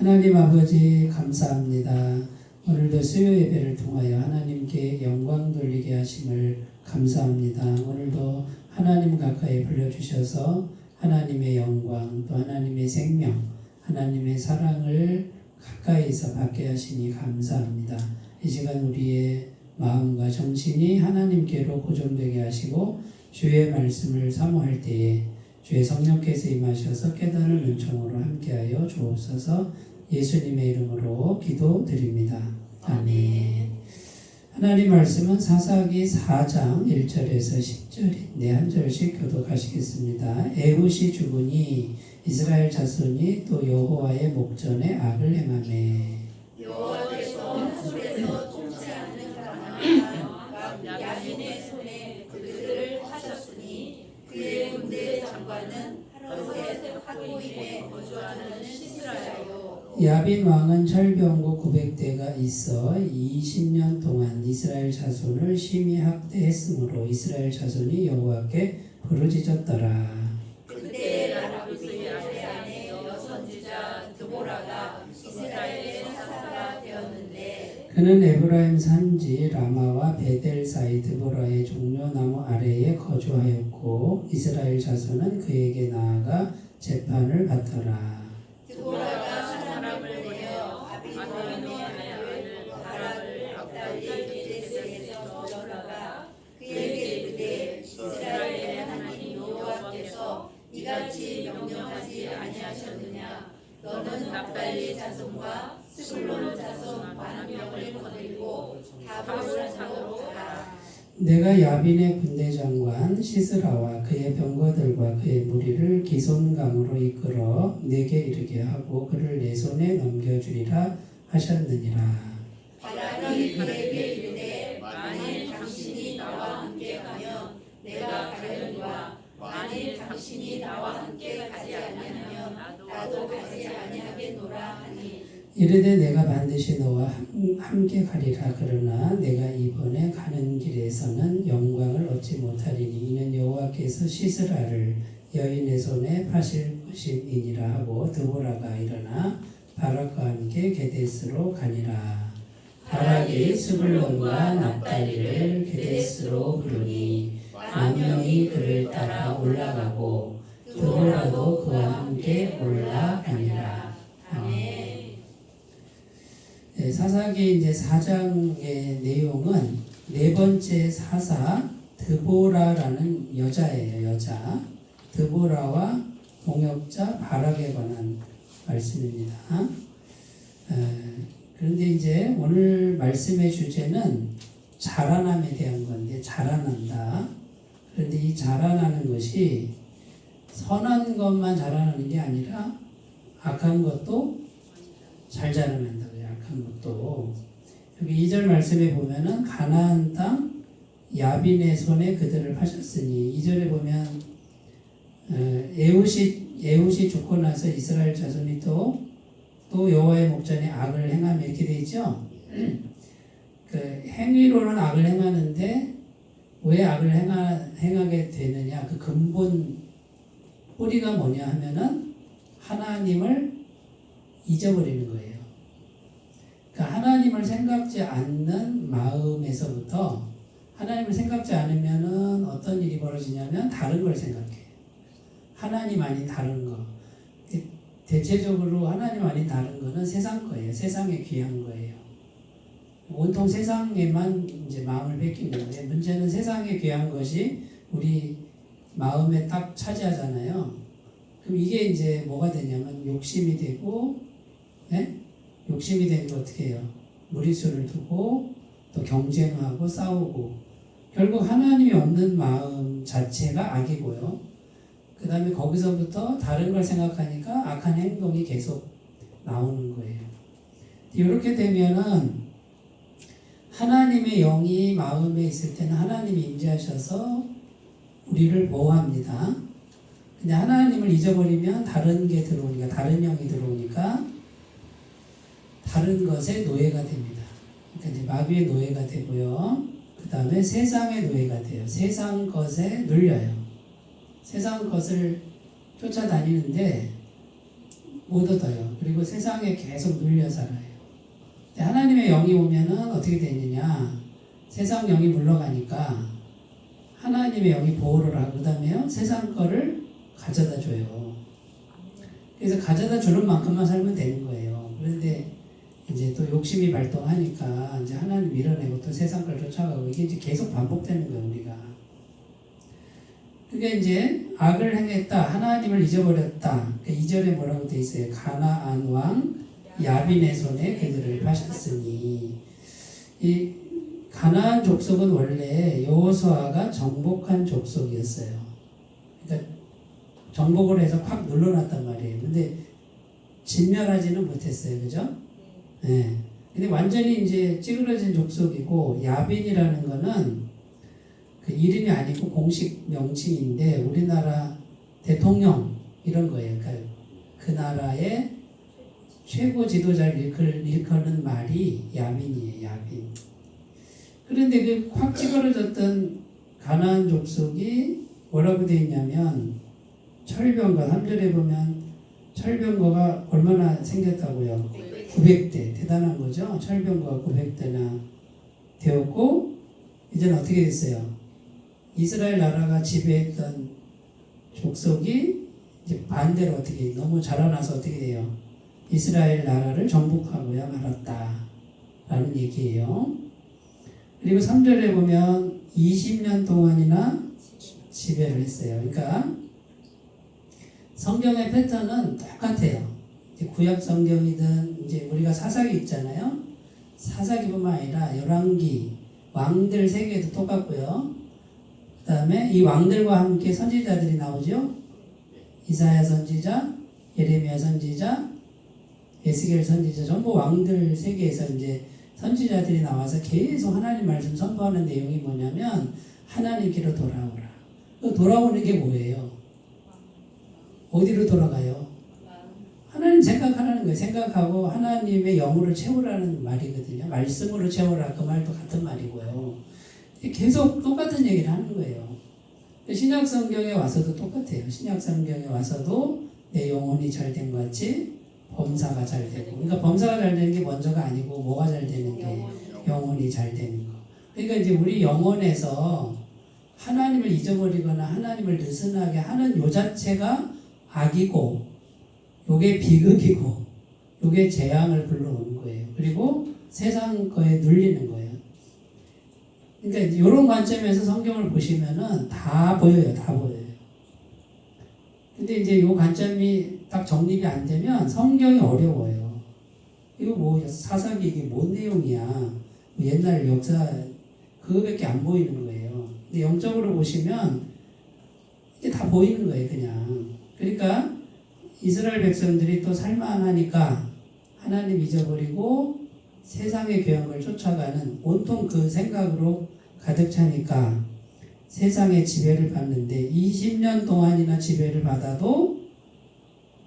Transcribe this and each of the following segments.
하나님 아버지 감사합니다. 오늘도 수요 예배를 통하여 하나님께 영광 돌리게 하심을 감사합니다. 오늘도 하나님 가까이 불러주셔서 하나님의 영광 또 하나님의 생명 하나님의 사랑을 가까이서 받게 하시니 감사합니다. 이 시간 우리의 마음과 정신이 하나님께로 고정되게 하시고 주의 말씀을 사모할 때에 주의 성령께서 임하셔서 깨닫는 은총으로 함께하여 주옵소서. 예수님의 이름으로 기도드립니다. 아멘. 하나님 말씀은 사사기 4장 1절에서 10절인데 한 절씩 교독하시겠습니다. 에훗이 죽으니 이스라엘 자손이 또 여호와의 목전에 악을 행하매 여호와께서 하솔에서 쫓지 않는 가나안과 야민의 손에 그들을 하셨으니 그의 군대 장관은 하롯의 하고임에 거주하는 시스라요. 야빈 왕은 철병거 900대가 있어 20년 동안 이스라엘 자손을 심히 학대했으므로 이스라엘 자손이 여호와께 부르짖었더라. 그때 라합의 아내 여선지자 드보라가 이스라엘의 사사가 되었는데 그는 에브라임 산지 라마와 베델 사이 드보라의 종려나무 아래에 거주하였고 이스라엘 자손은 그에게 나아가 재판을 받더라. 드보라가 사람을 내어 아비노함의 아들 바락을 앞달리 베데스에서 전하가 그에게 이르되 이스라엘의 하나님 여호와께서 이같이 명령하지 아니하셨느냐. 너는 납달리 자손과 스불론 자손 10,000명을 거느리고 다볼산으로 가라. 내가 야빈의 군대 장관 시스라와 그의 병거들과 그의 무리를 기손강으로 이끌어 내게 이르게 하고 그를 내 손에 넘겨주리라 하셨느니라. 바락이 그에게 이르되 만일 당신이 나와 함께 가면 내가 가려니와 만일 당신이 나와 함께 가지 아니하면 나도 가지 아니하겠노라 하니 이르되 내가 반드시 너와 함께 가리라. 그러나 내가 이번에 가는 길에서는 영광을 얻지 못하리니 이는 여호와께서 시스라를 여인의 손에 파실 것임이니라 하고 드보라가 일어나 바락과 함께 게데스로 가니라. 바락이 스불론과 납달리를 게데스로 부르니 만명이 그를 따라 올라가고 드보라도 그와 함께 올라가니라. 아멘. 네, 사사기 이제 4장의 내용은 네 번째 사사 드보라라는 여자예요. 여자 드보라와 동역자 바락에 관한 말씀입니다. 그런데 이제 오늘 말씀의 주제는 자라남에 대한 건데 자라난다. 그런데 이 자라나는 것이 선한 것만 자라나는 게 아니라 악한 것도 잘 자라난다. 악한 것도. 여기 2절 말씀에 보면은 가나안 땅 야빈의 손에 그들을 파셨으니 2절에 보면 에훗이 죽고 나서 이스라엘 자손이 또 여호와의 목전에 악을 행하며 이렇게 돼 있죠. 그 행위로는 악을 행하는데 왜 악을 행하게 되느냐? 그 근본 뿌리가 뭐냐 하면은 하나님을 잊어버리는 거예요. 그러니까 하나님을 생각지 않는 마음에서부터 하나님을 생각지 않으면은 어떤 일이 벌어지냐면 다른 걸 생각해. 하나님 아닌 다른 거. 대체적으로 하나님 아닌 다른 거는 세상 거예요. 세상에 귀한 거예요. 온통 세상에만 이제 마음을 뺏긴 거예요. 문제는 세상에 귀한 것이 우리 마음에 딱 차지하잖아요. 그럼 이게 이제 뭐가 되냐면 욕심이 되고, 네? 욕심이 되면 어떻게 해요? 무리수를 두고 또 경쟁하고 싸우고 결국 하나님이 없는 마음 자체가 악이고요. 그 다음에 거기서부터 다른 걸 생각하니까 악한 행동이 계속 나오는 거예요. 이렇게 되면은 하나님의 영이 마음에 있을 때는 하나님이 임재하셔서 우리를 보호합니다. 근데 하나님을 잊어버리면 다른 게 들어오니까 다른 영이 들어오니까 다른 것의 노예가 됩니다. 그러니까 이제 마귀의 노예가 되고요. 그 다음에 세상의 노예가 돼요. 세상 것에 눌려요. 세상 것을 쫓아다니는데 못 얻어요. 그리고 세상에 계속 눌려 살아요. 근데 하나님의 영이 오면은 어떻게 되느냐? 세상 영이 물러가니까 하나님의 영이 보호를 하고 그다음에요 세상 거를 가져다 줘요. 그래서 가져다 주는 만큼만 살면 되는 거예요. 그런데 이제 또 욕심이 발동하니까 이제 하나님 밀어내고 또 세상 걸 쫓아가고 이게 이제 계속 반복되는 거예요, 우리가. 그게 이제 악을 행했다, 하나님을 잊어버렸다. 그 2절에 뭐라고 돼 있어요? 가나안 왕 야빈의 손에 그들을 파셨으니. 이 가나안 족속은 원래 여호수아가 정복한 족속이었어요. 그러니까 정복을 해서 확 눌러놨단 말이에요. 근데 진멸하지는 못했어요, 그죠? 네. 근데 완전히 이제 찌그러진 족속이고 야빈이라는 거는 그 이름이 아니고 공식 명칭인데 우리나라 대통령 이런 거예요. 그러니까 그 나라의 최고 지도자를 일컫는 말이 야빈이에요. 야빈. 그런데 그 확 찌그러졌던 가나안 족속이 뭐라고 되어 있냐면 철병거 3절에 보면 철병거가 얼마나 생겼다고요? 900대. 대단한 거죠. 철병거가 900대나 되었고 이제는 어떻게 됐어요? 이스라엘 나라가 지배했던 족속이 이제 반대로 어떻게 너무 자라나서 어떻게 돼요? 이스라엘 나라를 정복하고야 말았다 라는 얘기예요. 그리고 3절에 보면 20년 동안이나 지배를 했어요. 그러니까 성경의 패턴은 똑같아요. 이제 구약 성경이든 이제 우리가 사사기 있잖아요. 사사기뿐만 아니라 열왕기 왕들 세계도 똑같고요. 그 다음에 이 왕들과 함께 선지자들이 나오죠. 이사야 선지자, 예레미야 선지자, 에스겔 선지자 전부 왕들 세계에서 이제 선지자들이 나와서 계속 하나님 말씀 선포하는 내용이 뭐냐면 하나님께로 돌아오라. 돌아오는 게 뭐예요? 어디로 돌아가요? 하나님 생각하라는 거예요. 생각하고 하나님의 영으로 채우라는 말이거든요. 말씀으로 채우라 그 말도 같은 말이고요. 계속 똑같은 얘기를 하는 거예요. 신약 성경에 와서도 똑같아요. 신약 성경에 와서도 내 영혼이 잘된 것 같이 범사가 잘 되고. 그러니까 범사가 잘 되는 게 먼저가 아니고 뭐가 잘 되는 게 영혼이 잘 되는 거. 그러니까 이제 우리 영혼에서 하나님을 잊어버리거나 하나님을 느슨하게 하는 요 자체가 악이고 요게 비극이고 요게 재앙을 불러오는 거예요. 그리고 세상 거에 눌리는 거예요. 그러니까 이런 관점에서 성경을 보시면은 다 보여요. 다 보여요. 근데 이제 요 관점이 딱 정립이 안 되면 성경이 어려워요. 이거 뭐 사사기 이게 뭔 내용이야. 옛날 역사 그거밖에 안 보이는 거예요. 근데 영적으로 보시면 이게 다 보이는 거예요. 그냥. 그러니까 이스라엘 백성들이 또 살만하니까 하나님 잊어버리고 세상의 교양을 쫓아가는 온통 그 생각으로 가득 차니까 세상의 지배를 받는데 20년 동안이나 지배를 받아도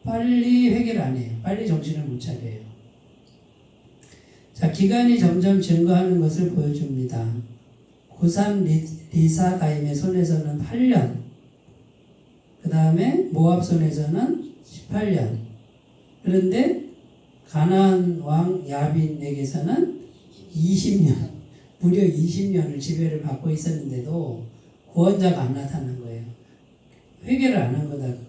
빨리 회개를 안 해요. 빨리 정신을 못 차려요. 자, 기간이 점점 증가하는 것을 보여줍니다. 구산 리사가임의 손에서는 8년, 그 다음에 모압 손에서는 18년. 그런데 가나안 왕 야빈에게서는 20년, 무려 20년을 지배를 받고 있었는데도 구원자가 안 나타난 거예요. 회개를 안 한 거다 그거예요.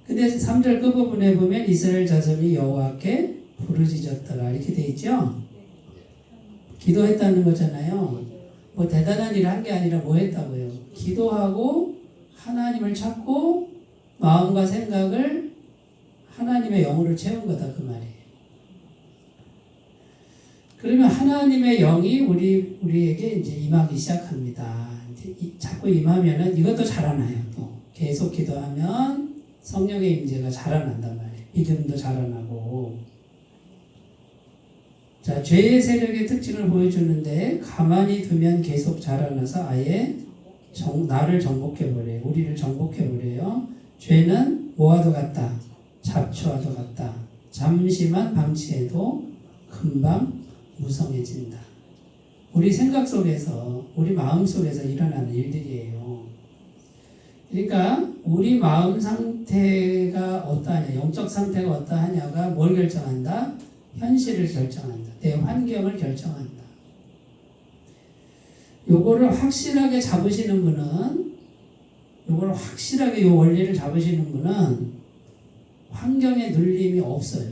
근데 3절 끝부분에 보면 이스라엘 자손이 여호와께 부르짖었더라 이렇게 돼 있죠. 기도했다는 거잖아요. 뭐 대단한 일을 한 게 아니라 뭐 했다고요? 기도하고 하나님을 찾고 마음과 생각을 하나님의 영으로 채운 거다 그 말이에요. 그러면 하나님의 영이 우리에게 이제 임하기 시작합니다. 자꾸 임하면은 이것도 자라나요. 또 계속 기도하면 성령의 임재가 자라난단 말이에요. 믿음도 자라나고. 자, 죄의 세력의 특징을 보여주는데 가만히 두면 계속 자라나서 아예 나를 정복해버려요. 우리를 정복해버려요. 죄는 뭐와도 같다. 잡초와도 같다. 잠시만 방치해도 금방 무성해진다. 우리 생각 속에서, 우리 마음 속에서 일어나는 일들이에요. 그러니까 우리 마음 상태가 어떠하냐, 영적 상태가 어떠하냐가 뭘 결정한다? 현실을 결정한다. 내 환경을 결정한다. 요거를 확실하게 잡으시는 분은, 요걸 확실하게 요 원리를 잡으시는 분은 환경에 눌림이 없어요.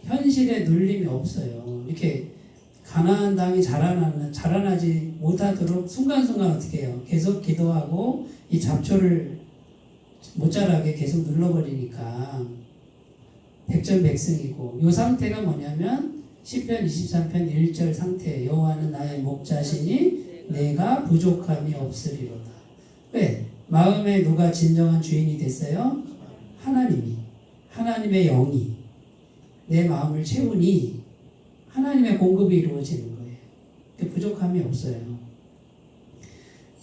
현실에 눌림이 없어요. 이렇게 가나안 땅이 자라나지 못하도록 순간순간 어떻게 해요? 계속 기도하고 이 잡초를 못 자라게 계속 눌러버리니까 백전백승이고, 이 상태가 뭐냐면 시편 23편 1절 상태. 여호와는 나의 목자시니 내가 부족함이 없으리로다. 왜? 마음에 누가 진정한 주인이 됐어요? 하나님이. 하나님의 영이 내 마음을 채우니 하나님의 공급이 이루어지는 거예요. 부족함이 없어요.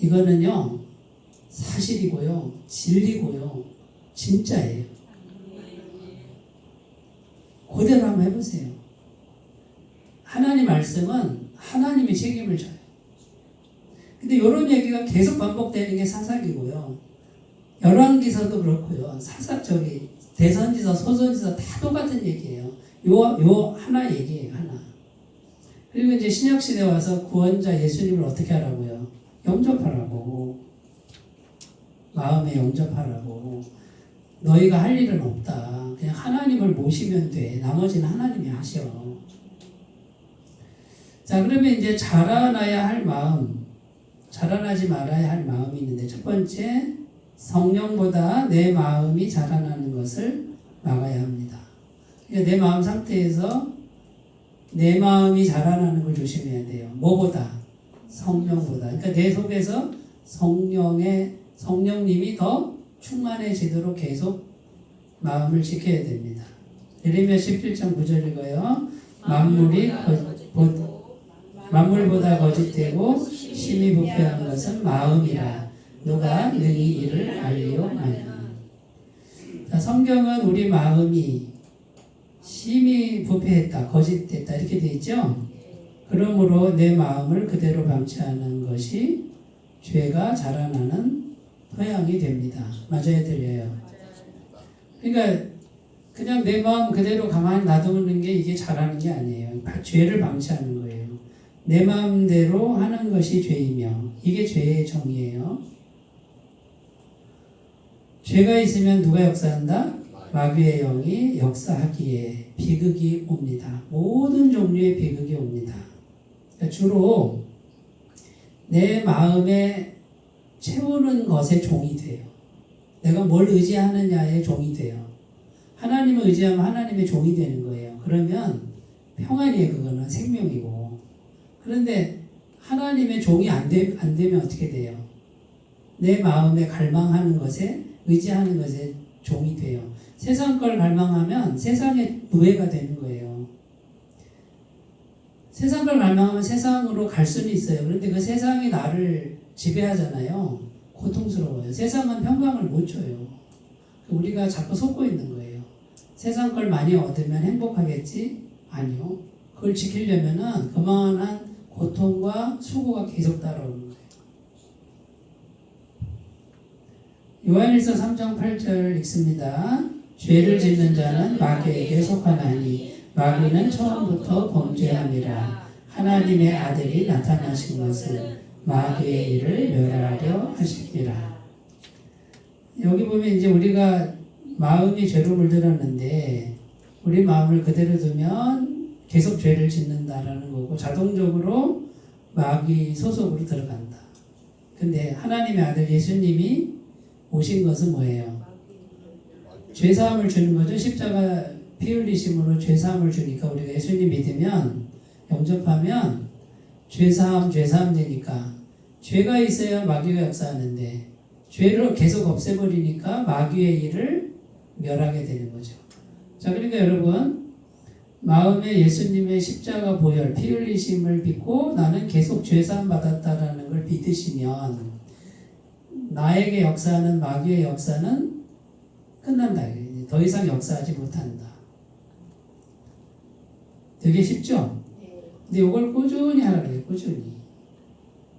이거는요, 사실이고요, 진리고요, 진짜예요. 그대로 한번 해보세요. 하나님 말씀은 하나님의 책임을 져요. 근데 이런 얘기가 계속 반복되는 게 사사기고요. 열왕기서도 그렇고요. 대선지서, 소선지서 다 똑같은 얘기예요. 요 하나 얘기예요, 하나. 그리고 이제 신약시대 와서 구원자 예수님을 어떻게 하라고요? 영접하라고. 마음에 영접하라고. 너희가 할 일은 없다. 그냥 하나님을 모시면 돼. 나머지는 하나님이 하셔. 자, 그러면 이제 자라나야 할 마음, 자라나지 말아야 할 마음이 있는데, 첫 번째, 성령보다 내 마음이 자라나는 것을 막아야 합니다. 그러니까 내 마음 상태에서 내 마음이 자라나는 걸 조심해야 돼요. 뭐보다? 성령보다. 그러니까 내 속에서 성령님이 더 충만해지도록 계속 마음을 지켜야 됩니다. 예레미야 17장 9절 읽어요. 만물보다 거짓되고 심히 부패한 것은 마음이라. 누가 능히 이를 알리오마냐. 성경은 우리 마음이 심히 부패했다, 거짓됐다 이렇게 되어 있죠. 그러므로 내 마음을 그대로 방치하는 것이 죄가 자라나는 토양이 됩니다. 맞아야 들려요. 그러니까 그냥 내 마음 그대로 가만히 놔두는 게 이게 자라는 게 아니에요. 죄를 방치하는 거예요. 내 마음대로 하는 것이 죄이며, 이게 죄의 정의예요. 죄가 있으면 누가 역사한다? 마귀의 영이 역사하기에 비극이 옵니다. 모든 종류의 비극이 옵니다. 그러니까 주로 내 마음에 채우는 것의 종이 돼요. 내가 뭘 의지하느냐의 종이 돼요. 하나님을 의지하면 하나님의 종이 되는 거예요. 그러면 평안이에요. 그거는 생명이고. 그런데 하나님의 종이 안 되면 어떻게 돼요? 내 마음에 갈망하는 것에, 의지하는 것에 종이 돼요. 세상 걸 갈망하면 세상의 노예가 되는 거예요. 세상 걸 갈망하면 세상으로 갈 수는 있어요. 그런데 그 세상이 나를 지배하잖아요. 고통스러워요. 세상은 평강을 못 줘요. 우리가 자꾸 속고 있는 거예요. 세상 걸 많이 얻으면 행복하겠지? 아니요. 그걸 지키려면은 그만한 고통과 수고가 계속 따라오는 거예요. 요한일서 3장 8절 읽습니다. 죄를 짓는 자는 마귀에게 속하나니 마귀는 처음부터 범죄함이라. 하나님의 아들이 나타나신 것은 마귀의 일을 멸하려 하십니다. 여기 보면 이제 우리가 마음이 죄로 물들었는데 우리 마음을 그대로 두면 계속 죄를 짓는다라는 거고, 자동적으로 마귀 소속으로 들어간다. 근데 하나님의 아들 예수님이 오신 것은 뭐예요? 죄사함을 주는 거죠. 십자가 피 흘리심으로 죄사함을 주니까 우리가 예수님 믿으면, 영접하면 죄사함 되니까, 죄가 있어야 마귀가 역사하는데 죄를 계속 없애버리니까 마귀의 일을 멸하게 되는 거죠. 자, 그러니까 여러분, 마음에 예수님의 십자가 보혈, 피 흘리심을 믿고 나는 계속 죄사함 받았다라는 걸 믿으시면 나에게 역사하는 마귀의 역사는 끝난다. 더 이상 역사하지 못한다. 되게 쉽죠? 근데 이걸 꾸준히 하라 그래요. 꾸준히.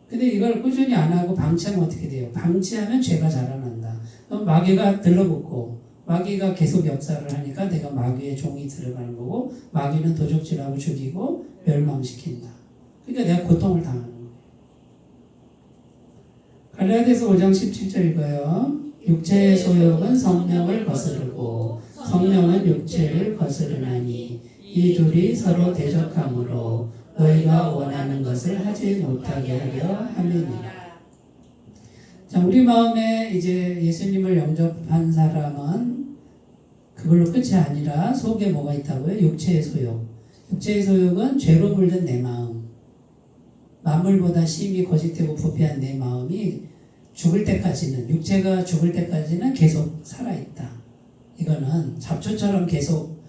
근데 이걸 꾸준히 안 하고 방치하면 어떻게 돼요? 방치하면 죄가 자라난다. 그럼 마귀가 들러붙고 마귀가 계속 역사를 하니까 내가 마귀의 종이 들어가는 거고 마귀는 도적질하고 죽이고 멸망시킨다. 그러니까 내가 고통을 당하는 거예요. 갈라디아서 5장 17절이고요. 육체의 소욕은 성령을 거스르고 성령은 육체를 거스르나니 이 둘이 서로 대적하므로 너희가 원하는 것을 하지 못하게 하려 함이니라. 자, 우리 마음에 이제 예수님을 영접한 사람은 그걸로 끝이 아니라 속에 뭐가 있다고요? 육체의 소욕. 육체의 소욕은 죄로 물든 내 마음. 만물보다 심히 거짓되고 부패한 내 마음이 죽을 때까지는, 육체가 죽을 때까지는 계속 살아있다. 이거는 잡초처럼 계속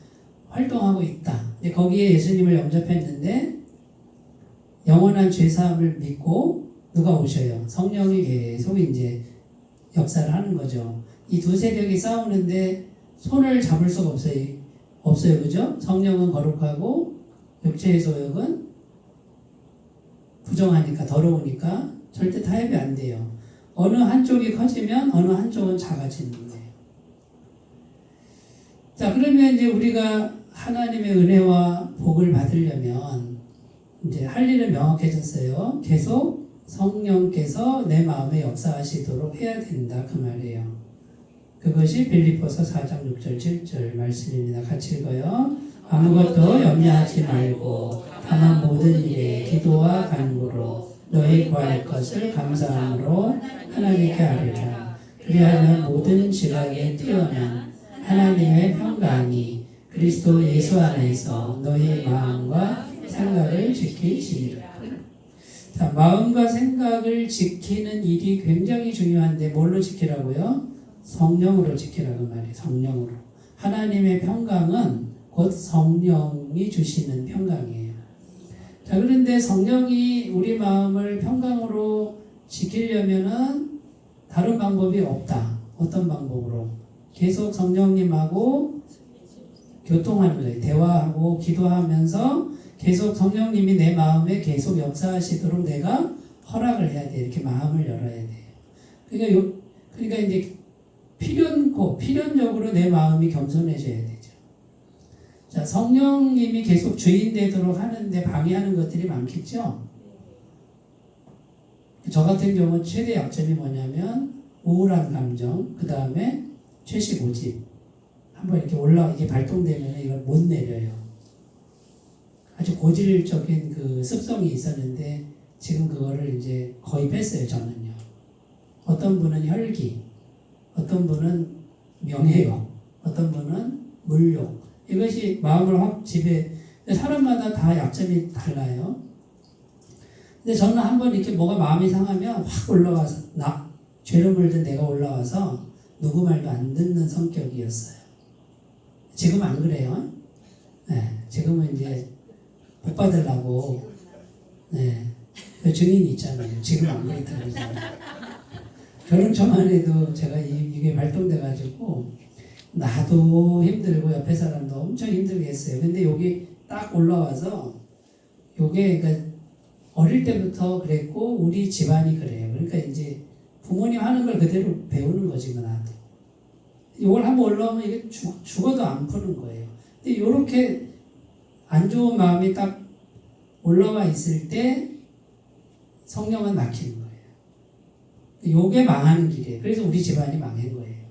활동하고 있다. 근데 거기에 예수님을 영접했는데 영원한 죄사함을 믿고 누가 오셔요? 성령이 계속 이제 역사를 하는 거죠. 이 두 세력이 싸우는데 손을 잡을 수가 없어요. 그죠? 성령은 거룩하고 육체의 소욕은 부정하니까, 더러우니까 절대 타협이 안 돼요. 어느 한쪽이 커지면 어느 한쪽은 작아지는 거예요. 자, 그러면 이제 우리가 하나님의 은혜와 복을 받으려면 이제 할 일은 명확해졌어요. 계속 성령께서 내 마음에 역사하시도록 해야 된다. 그 말이에요. 그것이 빌립보서 4장 6절 7절 말씀입니다. 같이 읽어요. 아무것도 염려하지 말고 다만 모든 일에 기도와 간구로 너희 구할 것을 감사함으로 하나님께 아뢰라. 그리하면 모든 지각에 뛰어난 하나님의 평강이 그리스도 예수 안에서 너희 마음과 생각을 지키시리라. 자, 마음과 생각을 지키는 일이 굉장히 중요한데 뭘로 지키라고요? 성령으로 지키라고 말이에요. 성령으로. 하나님의 평강은 곧 성령이 주시는 평강이에요. 자, 그런데 성령이 우리 마음을 평강으로 지키려면은 다른 방법이 없다. 어떤 방법으로? 계속 성령님하고 교통하는 거예요. 대화하고 기도하면서 계속 성령님이 내 마음에 계속 역사하시도록 내가 허락을 해야 돼. 이렇게 마음을 열어야 돼요. 그러니까 이제 필연적으로 내 마음이 겸손해져야 되죠. 자, 성령님이 계속 주인 되도록 하는데 방해하는 것들이 많겠죠. 저 같은 경우 최대 약점이 뭐냐면 우울한 감정, 그 다음에 최씨 고집. 한번 이렇게 이게 발동되면 이걸 못 내려요. 아주 고질적인 그 습성이 있었는데 지금 그거를 이제 거의 뺐어요. 저는요. 어떤 분은 혈기, 어떤 분은 명예욕, 어떤 분은 물욕. 이것이 마음을 확 사람마다 다 약점이 달라요. 근데 저는 한번 이렇게 뭐가 마음이 상하면 확 올라와서 죄로 물든 내가 올라와서 누구 말도 안 듣는 성격이었어요. 지금 안 그래요. 네, 지금은 이제 복 받으려고, 네, 그 증인이 있잖아요. 지금 안 그랬다 그러잖아요. 결혼 전만 해도 제가 이게 발동돼가지고 나도 힘들고 옆에 사람도 엄청 힘들게 했어요. 근데 여기 딱 올라와서 요게 그러니까 어릴 때부터 그랬고 우리 집안이 그래요. 그러니까 이제 부모님 하는 걸 그대로 배우는 거지 뭐 나도. 이걸 한번 올라오면 이게 죽어도 안 푸는 거예요. 근데 요렇게 안 좋은 마음이 딱 올라와 있을 때 성령은 막히는 거예요. 요게 망하는 길이에요. 그래서 우리 집안이 망한 거예요.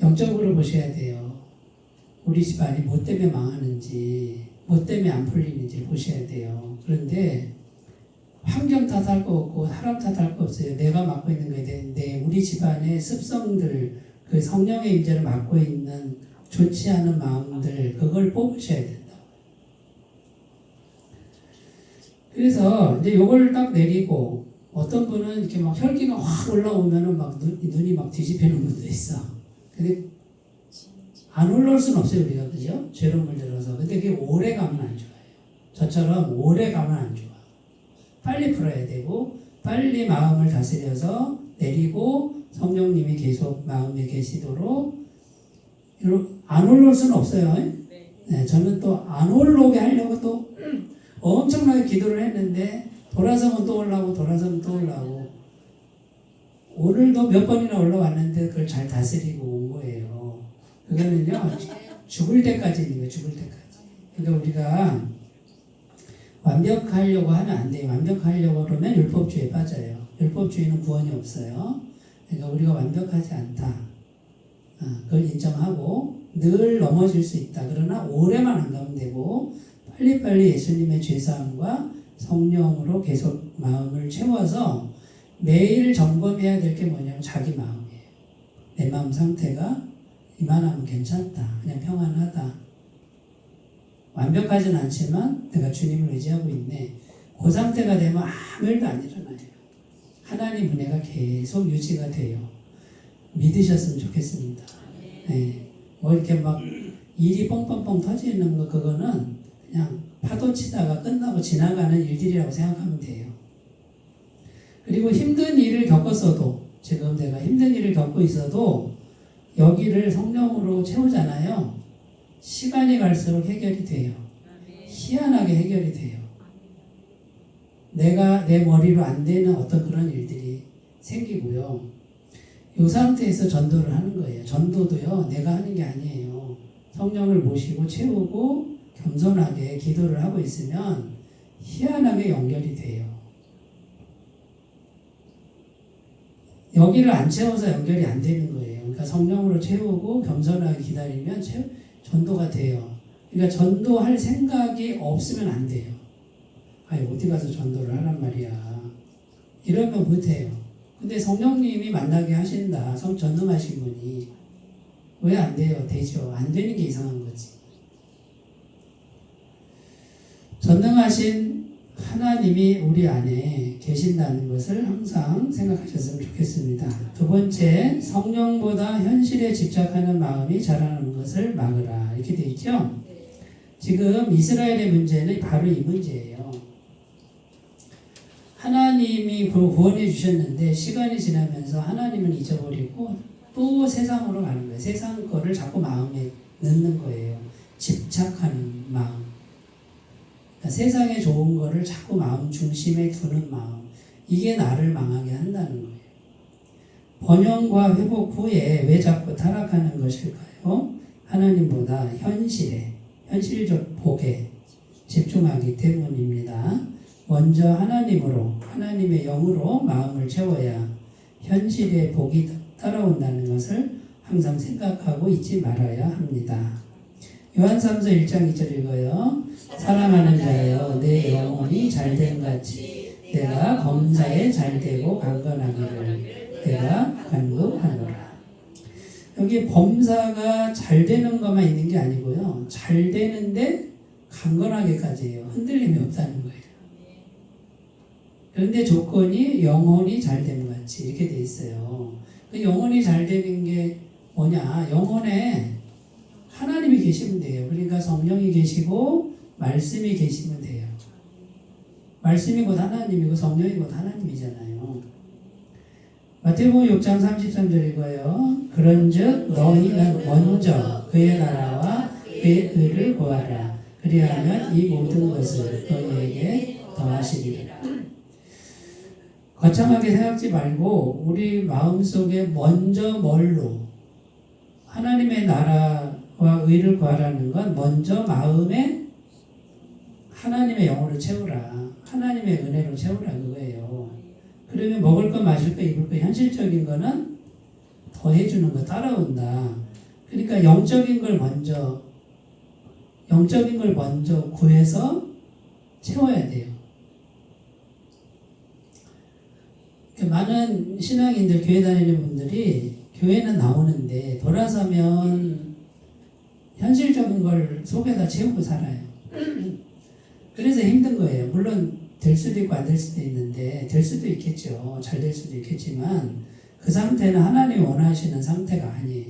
영적으로 보셔야 돼요. 우리 집안이 뭐 때문에 망하는지, 뭐 때문에 안 풀리는지 보셔야 돼요. 그런데 환경 탓할 거 없고 사람 탓할 거 없어요. 내가 맡고 있는 거에 대한데 우리 집안의 습성들, 그 성령의 임재를 맡고 있는 좋지 않은 마음들, 그걸 뽑으셔야 된다. 그래서 이제 요걸 딱 내리고 어떤 분은 이렇게 막 혈기가 확 올라오면은 막 눈이 막 뒤집히는 분도 있어. 근데 안 올라올 수는 없어요, 우리가. 그죠? 죄로 물들어서. 근데 그게 오래 가면 안 좋아요. 저처럼 오래 가면 안 좋아. 빨리 풀어야 되고, 빨리 마음을 다스려서 내리고, 성령님이 계속 마음에 계시도록, 안 올라올 수는 없어요. 네, 저는 또 안 올라오게 하려고 또 엄청나게 기도를 했는데, 돌아서면 또 올라오고, 돌아서면 또 올라오고, 오늘도 몇 번이나 올라왔는데 그걸 잘 다스리고 온 거예요. 그거는요, 죽을 때까지 있는 거예요, 죽을 때까지. 그러니까 우리가 완벽하려고 하면 안 돼요. 완벽하려고 그러면 율법주의에 빠져요. 율법주의는 구원이 없어요. 그러니까 우리가 완벽하지 않다. 그걸 인정하고 늘 넘어질 수 있다. 그러나 오래만 안 가면 되고 빨리빨리 예수님의 죄사함과 성령으로 계속 마음을 채워서 매일 점검해야 될 게 뭐냐면 자기 마음이에요. 내 마음 상태가 이만하면 괜찮다. 그냥 평안하다. 완벽하진 않지만 내가 주님을 의지하고 있네. 그 상태가 되면 아무 일도 안 일어나요. 하나님 은혜가 계속 유지가 돼요. 믿으셨으면 좋겠습니다. 네. 뭐 이렇게 막 일이 뻥뻥뻥 터지는 거 그거는 그냥 파도 치다가 끝나고 지나가는 일들이라고 생각하면 돼요. 그리고 힘든 일을 겪었어도 지금 내가 힘든 일을 겪고 있어도 여기를 성령으로 채우잖아요. 시간이 갈수록 해결이 돼요. 희한하게 해결이 돼요. 내가 내 머리로 안 되는 어떤 그런 일들이 생기고요. 이 상태에서 전도를 하는 거예요. 전도도요, 내가 하는 게 아니에요. 성령을 모시고 채우고 겸손하게 기도를 하고 있으면 희한하게 연결이 돼요. 여기를 안 채워서 연결이 안 되는 거예요. 그러니까 성령으로 채우고 겸손하게 기다리면 전도가 돼요. 그러니까 전도할 생각이 없으면 안 돼요. 아니, 어디 가서 전도를 하란 말이야. 이러면 못해요. 근데 성령님이 만나게 하신다. 전능하신 분이. 왜 안 돼요? 되죠. 안 되는 게 이상한 거지. 전능하신 하나님이 우리 안에 계신다는 것을 항상 생각하셨으면 좋겠습니다. 두 번째, 성령보다 현실에 집착하는 마음이 자라는 것을 막으라. 이렇게 되어 있죠? 지금 이스라엘의 문제는 바로 이 문제예요. 하나님이 구원해 주셨는데 시간이 지나면서 하나님은 잊어버리고 또 세상으로 가는 거예요. 세상 거를 자꾸 마음에 넣는 거예요. 집착하는 마음. 그러니까 세상에 좋은 거를 자꾸 마음 중심에 두는 마음. 이게 나를 망하게 한다는 거예요. 번영과 회복 후에 왜 자꾸 타락하는 것일까요? 하나님보다 현실적 복에 집중하기 때문입니다. 먼저 하나님으로, 하나님의 영으로 마음을 채워야 현실의 복이 따라온다는 것을 항상 생각하고 잊지 말아야 합니다. 요한삼서 1장 2절 읽어요. 사랑하는 자여, 내 영혼이 잘됨 같이 내가 검사에 잘되고 강건하기를 내가 간구하노라. 여기 범사가 잘 되는 것만 있는 게 아니고요. 잘 되는데 강건하게까지 해요. 흔들림이 없다는 거예요. 그런데 조건이 영혼이 잘 되는 같이 이렇게 돼 있어요. 그 영혼이 잘 되는 게 뭐냐? 영혼에 하나님이 계시면 돼요. 그러니까 성령이 계시고 말씀이 계시면 돼요. 말씀이 곧 하나님이고 성령이 곧 하나님이잖아요. 마태복음 6장 33절 읽어요. 그런즉 너희는 먼저 그의 나라와 그의 의를 구하라. 그리하면 이 모든 것을 너희에게 더하시리라. 거창하게 생각지 말고 우리 마음속에 먼저 뭘로 하나님의 나라와 의를 구하라는 건 먼저 마음에 하나님의 영으로 채우라. 하나님의 은혜로 채우라 그거예요. 그러면 먹을 거 마실 거 입을 거 현실적인 거는 더해주는 거 따라온다. 그러니까 영적인 걸 먼저 구해서 채워야 돼요. 많은 신앙인들, 교회 다니는 분들이 교회는 나오는데 돌아서면 현실적인 걸 속에다 채우고 살아요. 그래서 힘든 거예요. 물론 될 수도 있고 안 될 수도 있는데 될 수도 있겠죠. 잘 될 수도 있겠지만 그 상태는 하나님이 원하시는 상태가 아니에요.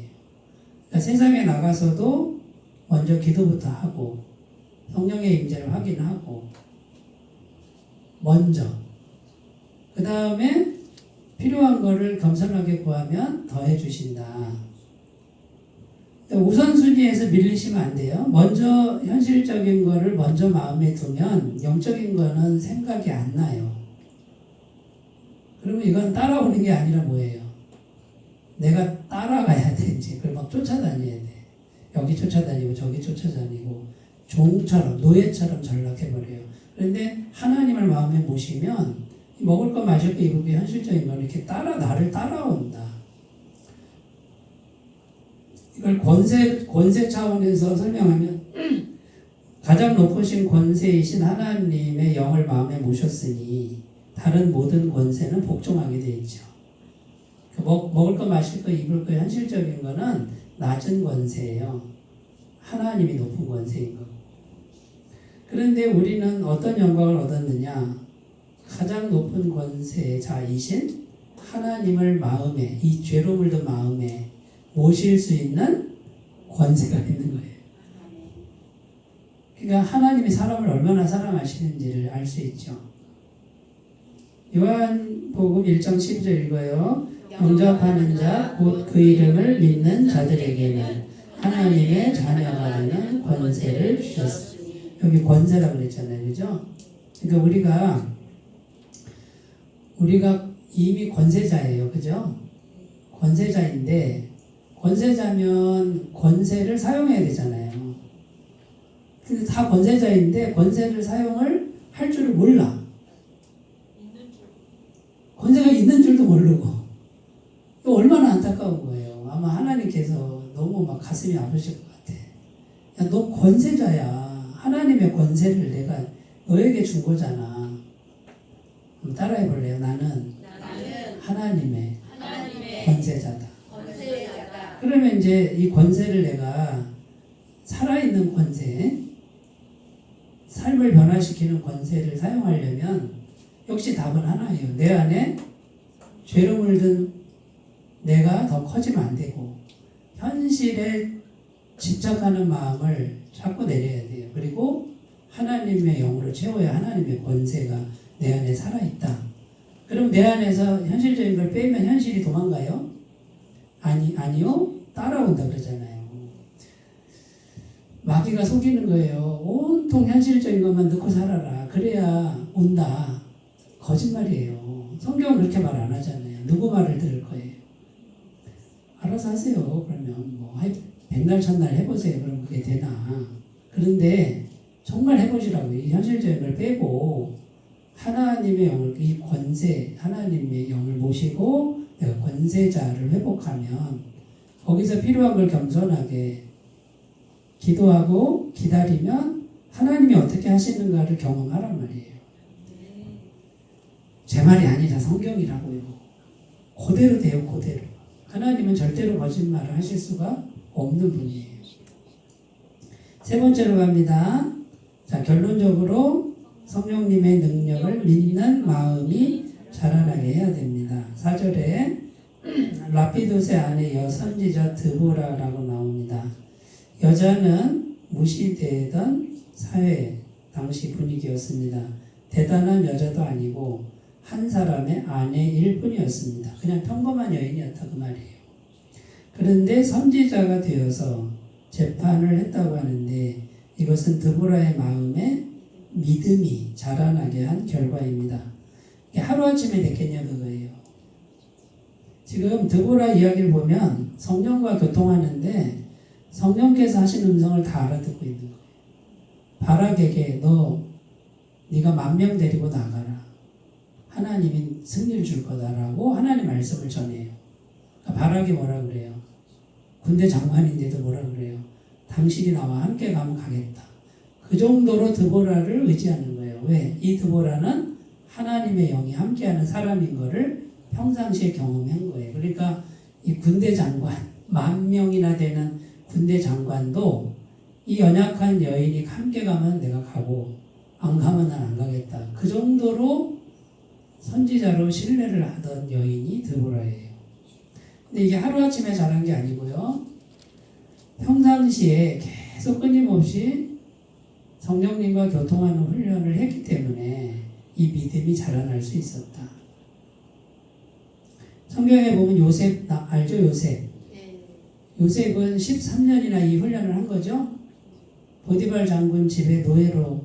그러니까 세상에 나가서도 먼저 기도부터 하고 성령의 임재를 확인하고 먼저 그 다음에 필요한 거를 겸손하게 구하면 더해 주신다. 우선순위에서 밀리시면 안 돼요. 먼저 현실적인 거를 먼저 마음에 두면 영적인 거는 생각이 안 나요. 그러면 이건 따라오는 게 아니라 뭐예요? 내가 따라가야 돼. 이제 그걸 막 쫓아다녀야 돼. 여기 쫓아다니고 저기 쫓아다니고 종처럼 노예처럼 전락해버려요. 그런데 하나님을 마음에 모시면 먹을 거 마실 거 입을 거 현실적인 건 이렇게 나를 따라온다. 이걸 권세 차원에서 설명하면 가장 높으신 권세이신 하나님의 영을 마음에 모셨으니 다른 모든 권세는 복종하게 되어 있죠. 먹을 거 마실 거 입을 거 현실적인 거는 낮은 권세예요. 하나님이 높은 권세인 거. 그런데 우리는 어떤 영광을 얻었느냐? 가장 높은 권세자이신 하나님을 마음에, 이 죄로 물든 마음에 모실 수 있는 권세가 있는 거예요. 그러니까 하나님이 사람을 얼마나 사랑하시는지를 알 수 있죠. 요한복음 1장 12절 읽어요. 영접하는 자, 곧 그 이름을 믿는 자들에게는 하나님의 자녀가 되는 권세를 주셨습니다. 여기 권세라고 그랬잖아요. 그죠? 그러니까 우리가 이미 권세자예요. 그죠? 권세자인데, 권세자면 권세를 사용해야 되잖아요. 근데 다 권세자인데 권세를 사용을 할 줄을 몰라. 권세가 있는 줄도 모르고. 이거 얼마나 안타까운 거예요. 아마 하나님께서 너무 막 가슴이 아프실 것 같아. 야, 너 권세자야. 하나님의 권세를 내가 너에게 준 거잖아. 한번 따라해 볼래요? 나는 하나님의 권세자다. 그러면 이제 이 권세를 내가 살아있는 권세, 삶을 변화시키는 권세를 사용하려면 역시 답은 하나예요. 내 안에 죄로 물든 내가 더 커지면 안 되고 현실에 집착하는 마음을 자꾸 내려야 돼요. 그리고 하나님의 영으로 채워야 하나님의 권세가 내 안에 살아있다. 그럼 내 안에서 현실적인 걸 빼면 현실이 도망가요? 아니요. 따라온다 그러잖아요. 마귀가 속이는 거예요. 온통 현실적인 것만 넣고 살아라. 그래야 온다. 거짓말이에요. 성경은 그렇게 말 안 하잖아요. 누구 말을 들을 거예요? 알아서 하세요. 그러면 백날 천날 해보세요. 그럼 그게 되나? 그런데 정말 해보시라고. 이 현실적인 걸 빼고 하나님의 영을, 이 권세, 하나님의 영을 모시고 내가 권세자를 회복하면 거기서 필요한 걸 겸손하게 기도하고 기다리면 하나님이 어떻게 하시는가를 경험하란 말이에요. 제 말이 아니라 성경이라고요. 그대로 돼요. 그대로. 하나님은 절대로 거짓말을 하실 수가 없는 분이에요. 세 번째로 갑니다. 자, 결론적으로 성령님의 능력을 믿는 마음이 자라나게 해야 됩니다. 4절에 라피도세 아내 여선지자 드보라라고 나옵니다. 여자는 무시되던 사회 당시 분위기였습니다. 대단한 여자도 아니고 한 사람의 아내일 뿐이었습니다. 그냥 평범한 여인이었다 그 말이에요. 그런데 선지자가 되어서 재판을 했다고 하는데 이것은 드보라의 마음에 믿음이 자라나게 한 결과입니다. 이게 하루아침에 됐겠냐 그거예요. 지금 드보라 이야기를 보면 성령과 교통하는데 성령께서 하신 음성을 다 알아듣고 있는 거예요. 바락에게 네가 10,000명 데리고 나가라. 하나님이 승리를 줄 거다라고 하나님 말씀을 전해요. 그러니까 바락이 뭐라 그래요? 군대 장관인데도 뭐라 그래요? 당신이 나와 함께 가면 가겠다. 그 정도로 드보라를 의지하는 거예요. 왜? 이 드보라는 하나님의 영이 함께하는 사람인 거를 평상시에 경험한 거예요. 그러니까 이 군대 장관, 10,000명이나 되는 군대 장관도 이 연약한 여인이 함께 가면 내가 가고 안 가면 난 안 가겠다. 그 정도로 선지자로 신뢰를 하던 여인이 드보라예요. 근데 이게 하루아침에 자란 게 아니고요. 평상시에 계속 끊임없이 성령님과 교통하는 훈련을 했기 때문에 이 믿음이 자라날 수 있었다. 성경에 보면 요셉, 알죠? 요셉. 요셉은 13년이나 이 훈련을 한 거죠. 보디발 장군 집에 노예로,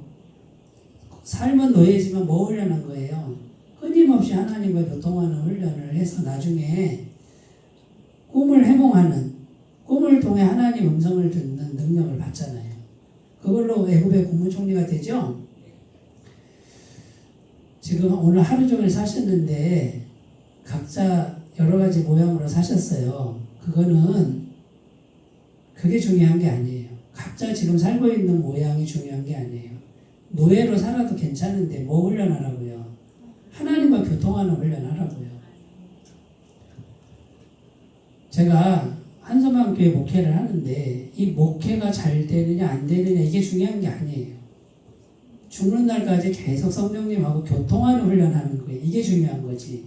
삶은 노예지만 뭐 훈련한 거예요? 끊임없이 하나님과 교통하는 훈련을 해서 나중에 꿈을 해몽하는, 꿈을 통해 하나님 음성을 듣는 능력을 받잖아요. 그걸로 애굽의 국무총리가 되죠. 지금 오늘 하루 종일 사셨는데 각자 여러 가지 모양으로 사셨어요. 그게 중요한 게 아니에요. 각자 지금 살고 있는 모양이 중요한 게 아니에요. 노예로 살아도 괜찮은데 뭐 훈련하라고요? 하나님과 교통하는 훈련하라고요. 제가 한서방교회 목회를 하는데 이 목회가 잘 되느냐 안 되느냐 이게 중요한 게 아니에요. 죽는 날까지 계속 성령님하고 교통하는 훈련하는 거예요. 이게 중요한 거지.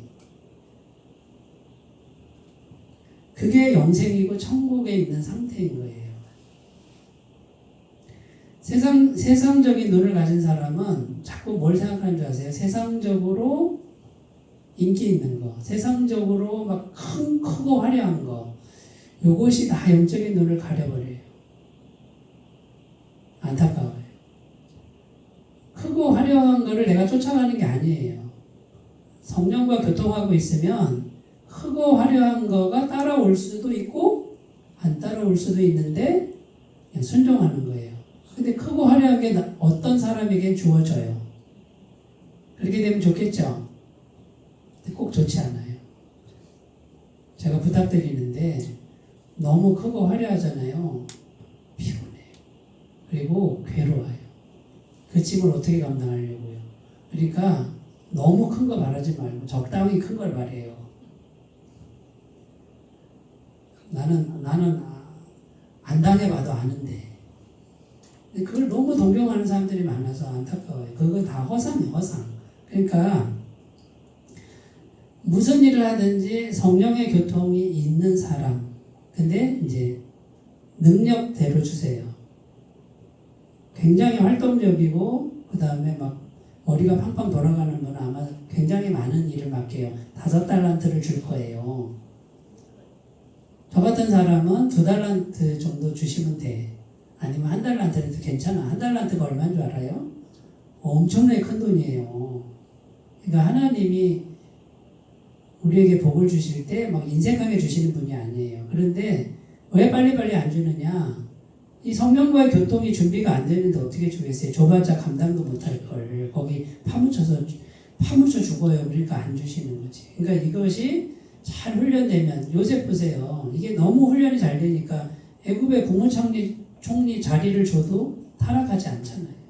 그게 영생이고 천국에 있는 상태인 거예요. 세상적인 눈을 가진 사람은 자꾸 뭘 생각하는 줄 아세요? 세상적으로 인기 있는 거, 세상적으로 막 크고 화려한 거, 요것이 다 영적인 눈을 가려버려요. 안타까워요. 크고 화려한 거를 내가 쫓아가는 게 아니에요. 성령과 교통하고 있으면 크고 화려한 거가 따라올 수도 있고 안 따라올 수도 있는데 그냥 순종하는 거예요. 근데 크고 화려한 게 어떤 사람에겐 주어져요. 그렇게 되면 좋겠죠? 근데 꼭 좋지 않아요. 제가 부탁드리는데 너무 크고 화려하잖아요. 피곤해요. 그리고 괴로워요. 그 짐을 어떻게 감당하려고요? 그러니까 너무 큰 거 말하지 말고 적당히 큰 걸 말해요. 나는 안 당해봐도 아는데. 근데 그걸 너무 동경하는 사람들이 많아서 안타까워요. 그거 다 허상이에요, 허상. 그러니까 무슨 일을 하든지 성령의 교통이 있는 사람. 근데 이제 능력대로 주세요. 굉장히 활동적이고 그 다음에 막 머리가 팡팡 돌아가는 분은 아마 굉장히 많은 일을 맡겨요. 5달란트를 줄 거예요. 저 같은 사람은 2달란트 정도 주시면 돼. 아니면 1달란트라도 괜찮아. 1달란트가 얼마인 줄 알아요? 엄청나게 큰 돈이에요. 그러니까 하나님이 우리에게 복을 주실 때 막 인색하게 주시는 분이 아니에요. 그런데 왜 빨리빨리 안 주느냐? 이 성령과의 교통이 준비가 안 되는데 어떻게 주겠어요? 줘봤자 감당도 못할 걸. 거기 파묻혀 죽어요. 그러니까 안 주시는 거지. 그러니까 이것이 잘 훈련되면, 요셉 보세요. 이게 너무 훈련이 잘 되니까 애굽의 국무총리 자리를 줘도 타락하지 않잖아요.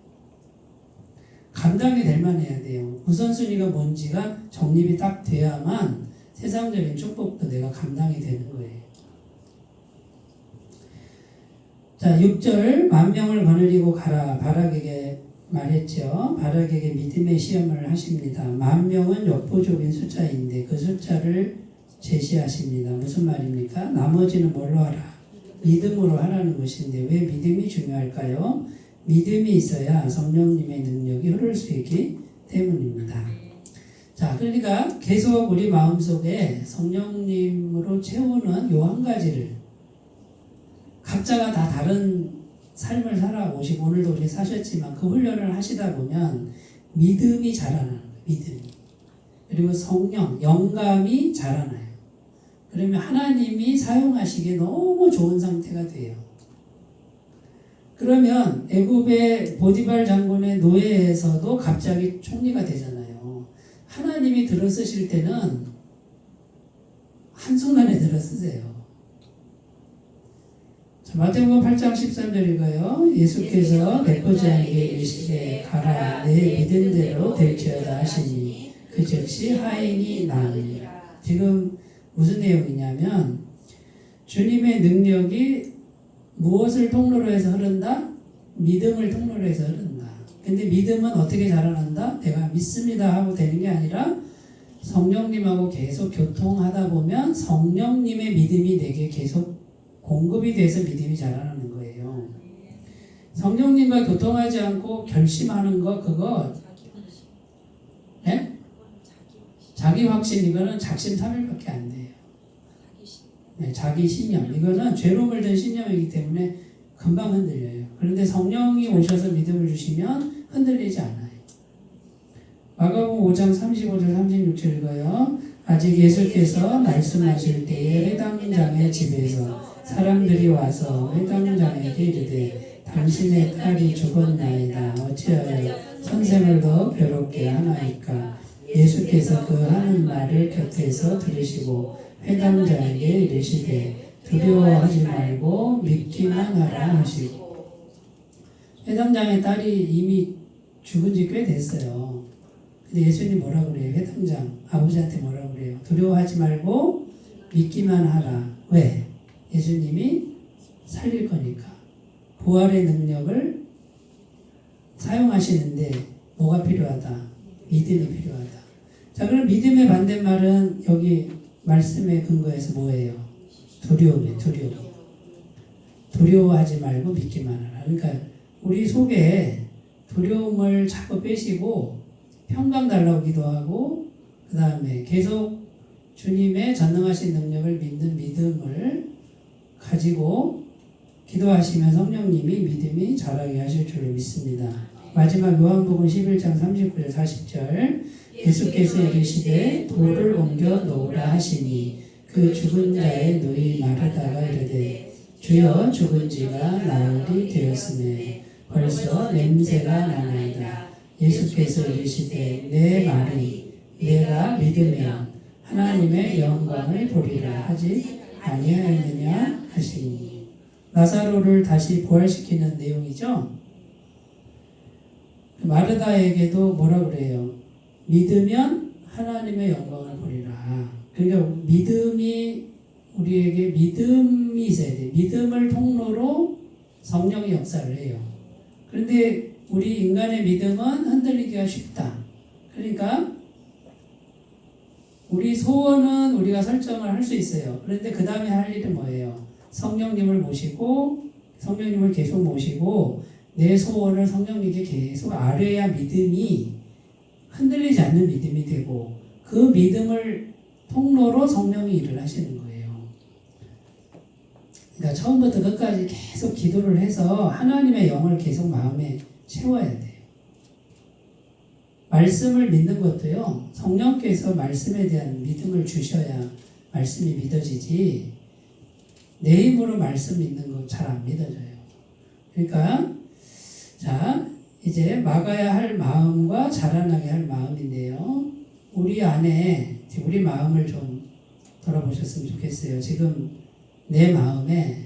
감당이 될 만해야 돼요. 우선순위가 뭔지가 정립이 딱 돼야만 세상적인 축복도 내가 감당이 되는 거예요. 자, 6절 만명을 거느리고 가라. 바락에게 말했죠. 바락에게 믿음의 시험을 하십니다. 만명은 역부족인 숫자인데 그 숫자를 제시하십니다. 무슨 말입니까? 나머지는 뭘로 하라? 믿음으로 하라는 것인데 왜 믿음이 중요할까요? 믿음이 있어야 성령님의 능력이 흐를 수 있기 때문입니다. 자, 그러니까 계속 우리 마음속에 성령님으로 채우는 요 한 가지를 각자가 다 다른 삶을 살아오시고 오늘도 우리 사셨지만 그 훈련을 하시다 보면 믿음이 자라나는 거예요. 믿음이. 그리고 성령, 영감이 자라나요. 그러면 하나님이 사용하시기에 너무 좋은 상태가 돼요. 그러면 애굽의 보디발 장군의 노예에서도 갑자기 총리가 되잖아요. 하나님이 들어쓰실 때는 한순간에 들어쓰세요. 마태복음 8장 13절인가요? 예수께서 백보자에게 이르시되 가라 내 믿음대로 될지어다 하시니 그 즉시 하인이 나으니라. 지금 무슨 내용이냐면 주님의 능력이 무엇을 통로로 해서 흐른다? 믿음을 통로로 해서 흐른다. 근데 믿음은 어떻게 자라난다? 내가 믿습니다 하고 되는 게 아니라 성령님하고 계속 교통하다 보면 성령님의 믿음이 내게 계속 공급이 돼서 믿음이 자라나는 거예요. 성령님과 교통하지 않고 결심하는 거 그거 네? 자기 확신 이거는 작심삼일밖에 안 돼요. 네, 자기 신념 이거는 죄로 물든 신념이기 때문에 금방 흔들려요. 그런데 성령이 오셔서 믿음을 주시면 흔들리지 않아요. 마가복음 5장 35절 36절 읽어요. 아직 예수께서 말씀하실 때에 회당장의 집에서 사람들이 와서 회당장에게 이르되 당신의 딸이 죽었나이다. 어찌하여 선생을 더 괴롭게 하나이까? 예수께서 그 하는 말을 곁에서 들으시고 회당장에게 이르시되 두려워하지 말고 믿기만 하라 하시고. 회당장의 딸이 이미 죽은 지 꽤 됐어요. 근데 예수님 뭐라 그래요? 회당장 아버지한테 뭐라 그래요? 두려워하지 말고 믿기만 하라. 왜? 예수님이 살릴 거니까. 부활의 능력을 사용하시는데 뭐가 필요하다? 믿음이 필요하다. 자, 그럼 믿음의 반대말은 여기 말씀의 근거에서 뭐예요? 두려움이에요. 두려워하지 말고 믿기만 하라. 그러니까 우리 속에 두려움을 자꾸 빼시고 평강 달라고 기도하고 그 다음에 계속 주님의 전능하신 능력을 믿는 믿음을 가지고 기도하시면 성령님이 믿음이 자라게 하실 줄로 믿습니다. 마지막 요한복음 11장 39절 40절 예수께서 이르시되 돌을 옮겨 놓으라 하시니 그 죽은 자의 누이 말하다가 이르되 주여 죽은 지가 나흘이 되었으매 벌써 냄새가 나나이다. 예수께서 이르시되 내 말이 내가 믿으면 하나님의 영광을 보리라 하지 아니하였느냐 하시니. 나사로를 다시 부활시키는 내용이죠. 마르다에게도 뭐라 그래요? 믿으면 하나님의 영광을 보리라. 그러니까 믿음이 우리에게 믿음이 있어야 돼요. 믿음을 통로로 성령이 역사를 해요. 그런데 우리 인간의 믿음은 흔들리기가 쉽다. 그러니까 우리 소원은 우리가 설정을 할 수 있어요. 그런데 그 다음에 할 일은 뭐예요? 성령님을 모시고 성령님을 계속 모시고 내 소원을 성령님께 계속 아뢰야 믿음이 흔들리지 않는 믿음이 되고 그 믿음을 통로로 성령이 일을 하시는 거예요. 그러니까 처음부터 끝까지 계속 기도를 해서 하나님의 영을 계속 마음에 채워야 돼요. 말씀을 믿는 것도요. 성령께서 말씀에 대한 믿음을 주셔야 말씀이 믿어지지 내 힘으로 말씀 믿는 거 잘 안 믿어져요. 그러니까 자 이제 막아야 할 마음과 자라나게 할 마음인데요. 우리 안에 우리 마음을 좀 돌아보셨으면 좋겠어요. 지금 내 마음에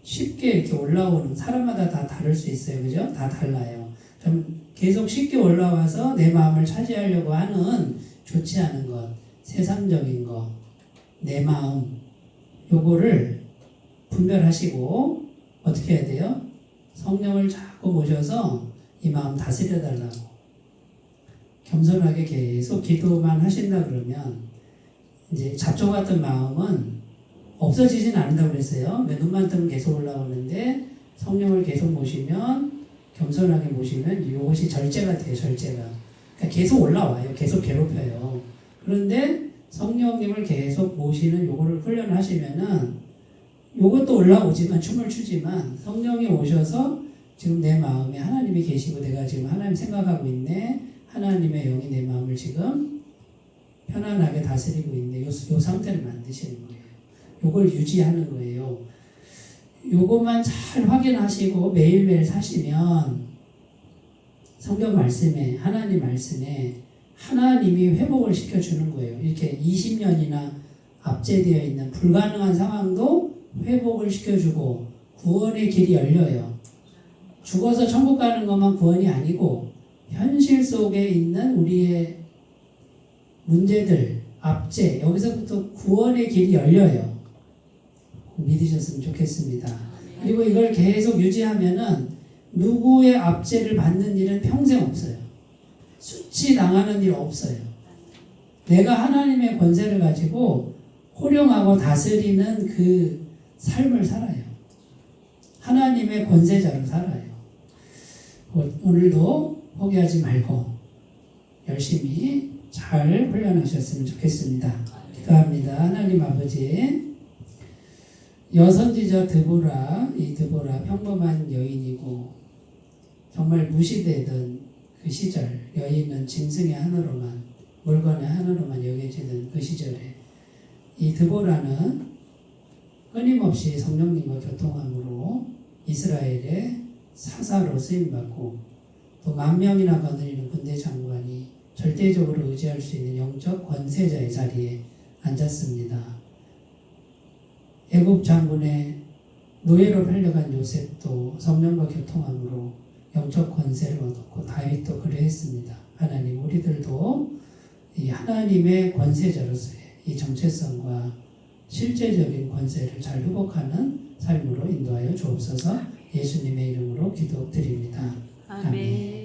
쉽게 이렇게 올라오는 사람마다 다 다를 수 있어요. 그죠? 다 달라요. 좀 계속 쉽게 올라와서 내 마음을 차지하려고 하는 좋지 않은 것, 세상적인 것, 내 마음 요거를 분별하시고 어떻게 해야 돼요? 성령을 자꾸 모셔서 이 마음 다스려 달라고 겸손하게 계속 기도만 하신다 그러면 이제 잡초 같은 마음은 없어지진 않는다고 그랬어요. 눈만 뜨면 계속 올라오는데 성령을 계속 모시면 겸손하게 모시면 이것이 절제가 돼요. 절제가. 그러니까 계속 올라와요. 계속 괴롭혀요. 그런데 성령님을 계속 모시는 요거를 훈련하시면은 요것도 올라오지만 춤을 추지만 성령이 오셔서 지금 내 마음에 하나님이 계시고 내가 지금 하나님 생각하고 있네. 하나님의 영이 내 마음을 지금 편안하게 다스리고 있네. 요 상태를 만드시는 거예요. 요걸 유지하는 거예요. 요것만 잘 확인하시고 매일매일 사시면 성경 말씀에 하나님 말씀에 하나님이 회복을 시켜주는 거예요. 이렇게 20년이나 압제되어 있는 불가능한 상황도 회복을 시켜주고 구원의 길이 열려요. 죽어서 천국 가는 것만 구원이 아니고 현실 속에 있는 우리의 문제들, 압제, 여기서부터 구원의 길이 열려요. 믿으셨으면 좋겠습니다. 그리고 이걸 계속 유지하면은 누구의 압제를 받는 일은 평생 없어요. 수치당하는 일 없어요. 내가 하나님의 권세를 가지고 호령하고 다스리는 그 삶을 살아요. 하나님의 권세자로 살아요. 오늘도 포기하지 말고 열심히 잘 훈련하셨으면 좋겠습니다. 기도합니다. 하나님 아버지, 여선지자 드보라, 이 드보라 평범한 여인이고 정말 무시되던 그 시절 여인은 짐승의 하나로만 물건의 하나로만 여겨지던 그 시절에 이 드보라는 끊임없이 성령님과 교통함으로 이스라엘의 사사로 쓰임받고 또 10,000명이나 거느리는 군대 장관이 절대적으로 의지할 수 있는 영적 권세자의 자리에 앉았습니다. 애굽 장군의 노예로 팔려간 요셉도 성령과 교통함으로 영적 권세를 얻었고 다윗도 그러했습니다. 하나님 우리들도 이 하나님의 권세자로서의 이 정체성과 실제적인 권세를 잘 회복하는 삶으로 인도하여 주옵소서. 예수님의 이름으로 기도드립니다. 아멘.